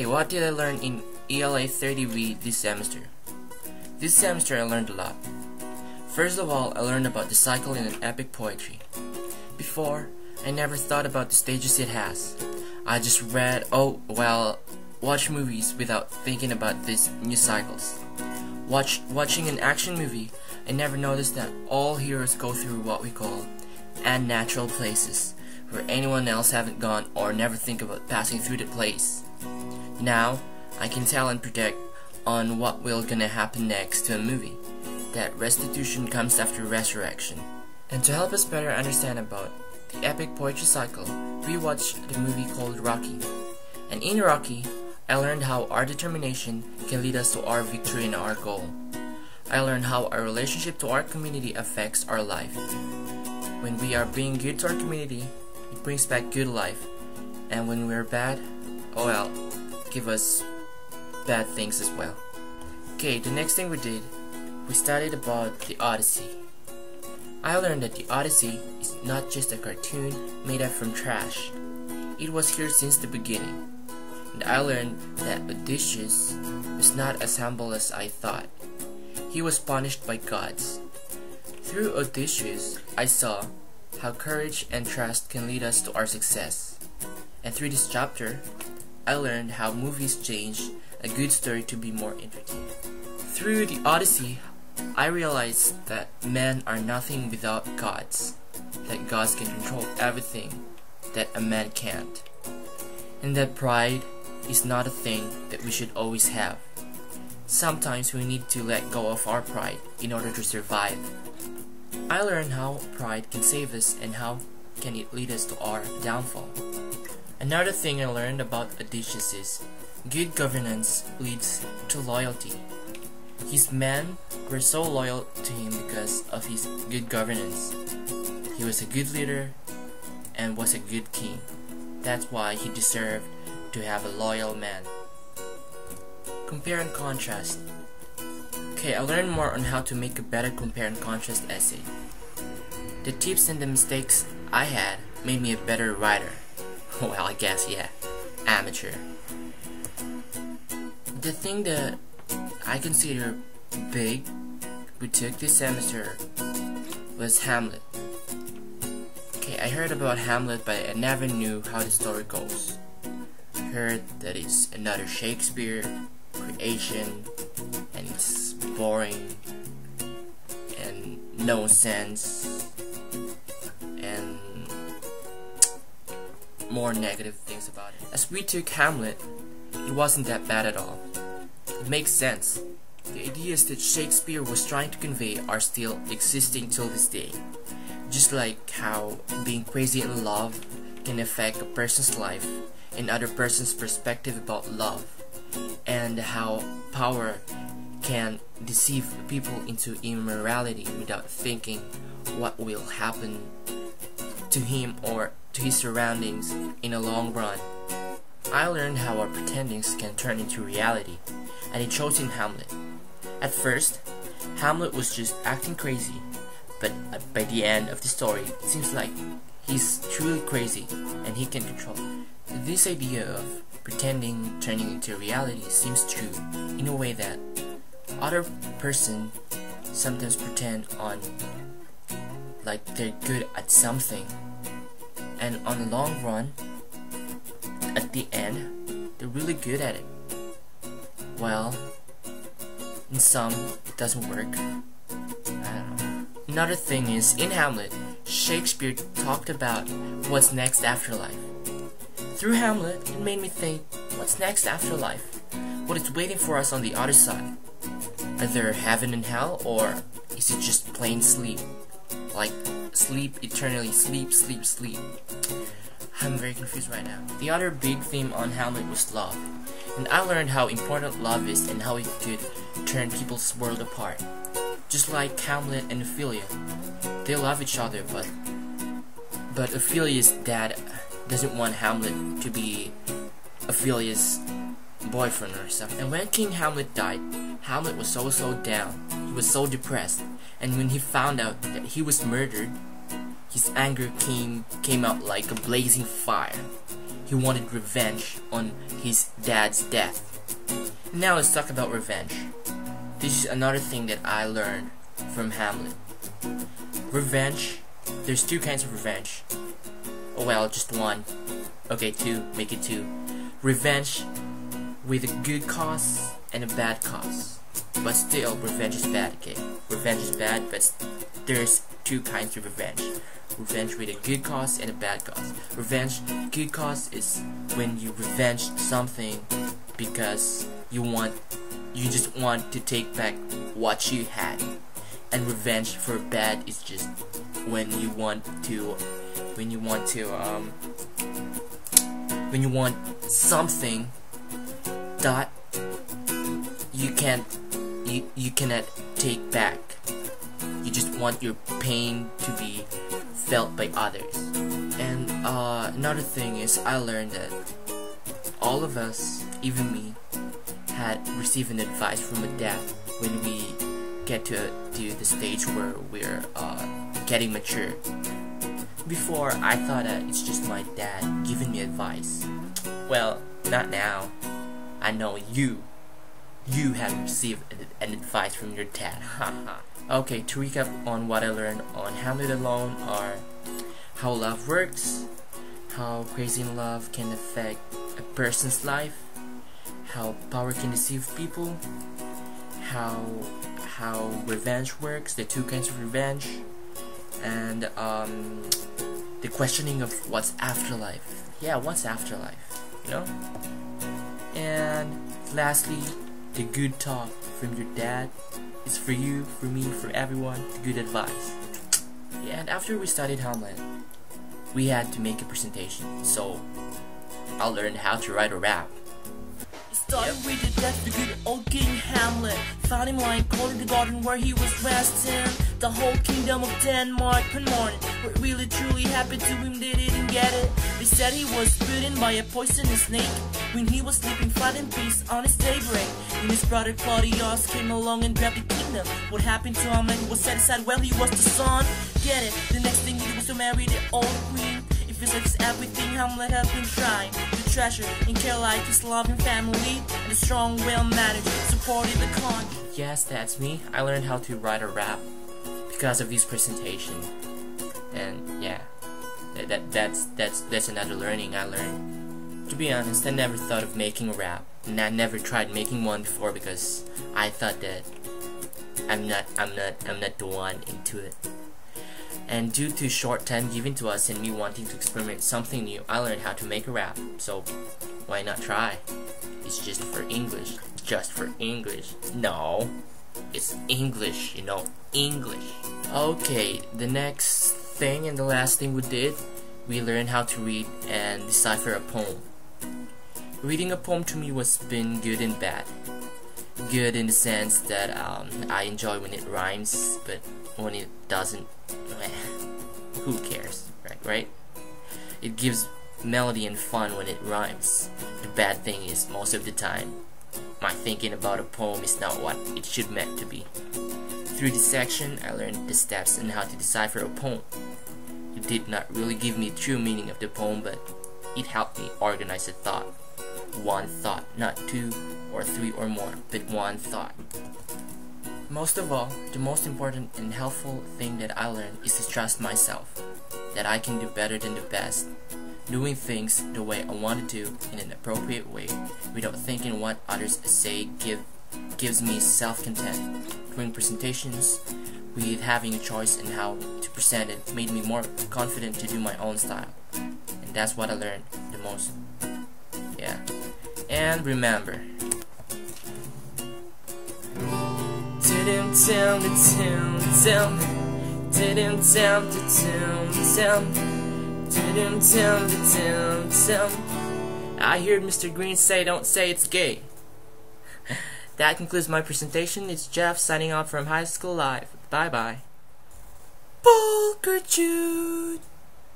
Okay, what did I learn in ELA 30V this semester? This semester I learned a lot. First of all, I learned about the cycle in an epic poetry. Before, I never thought about the stages it has. I just read, watch movies without thinking about these new cycles. Watching an action movie, I never noticed that all heroes go through what we call unnatural places, where anyone else haven't gone or never think about passing through the place. Now, I can tell and predict on what will gonna happen next to a movie, that restitution comes after resurrection. And to help us better understand about the epic poetry cycle, we watched the movie called Rocky. And in Rocky, I learned how our determination can lead us to our victory and our goal. I learned how our relationship to our community affects our life. When we are being good to our community, it brings back good life. And when we're bad, give us bad things as well. Okay, the next thing we did, we studied about the Odyssey. I learned that the Odyssey is not just a cartoon made up from trash. It was here since the beginning. And I learned that Odysseus was not as humble as I thought. He was punished by gods. Through Odysseus, I saw how courage and trust can lead us to our success. And through this chapter, I learned how movies changed a good story to be more interesting. Through the Odyssey, I realized that men are nothing without gods, that gods can control everything that a man can't, and that pride is not a thing that we should always have. Sometimes we need to let go of our pride in order to survive. I learned how pride can save us and how can it lead us to our downfall. Another thing I learned about Odysseus is good governance leads to loyalty. His men were so loyal to him because of his good governance. He was a good leader and was a good king. That's why he deserved to have a loyal man. Compare and contrast. Okay, I learned more on how to make a better compare and contrast essay. The tips and the mistakes I had made me a better writer. Well, I guess, yeah, amateur. The thing that I consider big we took this semester was Hamlet. Okay, I heard about Hamlet, but I never knew how the story goes. I heard that it's another Shakespeare creation, and it's boring and no sense and more negative things about it. As we took Hamlet, it wasn't that bad at all. It makes sense. The ideas that Shakespeare was trying to convey are still existing till this day. Just like how being crazy in love can affect a person's life and other person's perspective about love, and how power can deceive people into immorality without thinking what will happen to him or to his surroundings in a long run. I learned how our pretendings can turn into reality, and it shows in Hamlet. At first, Hamlet was just acting crazy, but by the end of the story, it seems like he's truly crazy and he can control it. This idea of pretending turning into reality seems true in a way that other person sometimes pretend on like they're good at something, and on the long run, at the end, they're really good at it. Well, in some, it doesn't work. I don't know. Another thing is, in Hamlet, Shakespeare talked about what's next after life. Through Hamlet, it made me think, what's next after life? What is waiting for us on the other side? Are there heaven and hell, or is it just plain sleep? Like, sleep eternally, sleep, sleep, sleep. I'm very confused right now. The other big theme on Hamlet was love, and I learned how important love is and how it could turn people's world apart. Just like Hamlet and Ophelia, they love each other, but Ophelia's dad doesn't want Hamlet to be Ophelia's boyfriend or something. And when King Hamlet died, Hamlet was so down. He was so depressed, and when he found out that he was murdered, his anger came out like a blazing fire. he wanted revenge on his dad's death. Now let's talk about revenge. This is another thing that I learned from Hamlet. Revenge, there's two kinds of revenge. Oh well, just one. Okay, two, make it two. Revenge with a good cause and a bad cause. But still, revenge is bad, okay? Revenge is bad, but there's two kinds of revenge. Revenge with a good cause and a bad cause. Revenge, good cause is when you revenge something because you just want to take back what you had. And revenge for bad is just when you want something that you cannot take back. You just want your pain to be felt by others. And another thing is, I learned that all of us, even me, had received an advice from a dad when we get to the stage where we're getting mature. Before, I thought that it's just my dad giving me advice. Well, not now. I know you have received an advice from your dad. Okay, to recap on what I learned on Hamlet alone are how love works, how crazy in love can affect a person's life, how power can deceive people, how revenge works, the two kinds of revenge, and the questioning of what's afterlife. Yeah, what's afterlife, you know? And lastly, the good talk from your dad is for you, for me, for everyone, the good advice. Yeah, and after we studied Hamlet, we had to make a presentation, so I learned how to write a rap. Started with the death of the good old King Hamlet. Found him lying cold in the garden where he was resting. The whole kingdom of Denmark one morning were really truly happy to him, they didn't get it. They said he was bitten by a poisonous snake when he was sleeping flat in peace on his daybreak. When his brother Claudius came along and grabbed the kingdom, what happened to Hamlet? He was satisfied, well, he was the son. Get it? The next thing he did was to marry the old queen. If his life is everything, Hamlet had been trying to treasure and care like his loving family and a strong, well-managed, supported the con. Yes, that's me. I learned how to write a rap because of this presentation. And yeah, that's another learning I learned. To be honest, I never thought of making a rap, and I never tried making one before because I thought that I'm not the one into it. And due to short time given to us and me wanting to experiment something new, I learned how to make a rap. So why not try? It's just for English. Just for English. No, it's English, you know, English. Okay, the next thing and the last thing we did, we learned how to read and decipher a poem. Reading a poem to me was been good and bad. Good in the sense that I enjoy when it rhymes, but when it doesn't, who cares, right? It gives melody and fun when it rhymes. The bad thing is, most of the time, my thinking about a poem is not what it should meant to be. Through this section, I learned the steps on how to decipher a poem. It did not really give me true meaning of the poem, but it helped me organize a thought. One thought, not two or three or more, but one thought. Most of all, the most important and helpful thing that I learned is to trust myself, that I can do better than the best, doing things the way I want to do in an appropriate way, without thinking what others say gives me self-content. During presentations, with having a choice in how to present it, made me more confident to do my own style, and that's what I learned the most. Yeah, and remember, I heard Mr. Green say, don't say it's gay. That concludes my presentation. It's Jeff signing off from High School Live. Bye bye. Bulker Jude.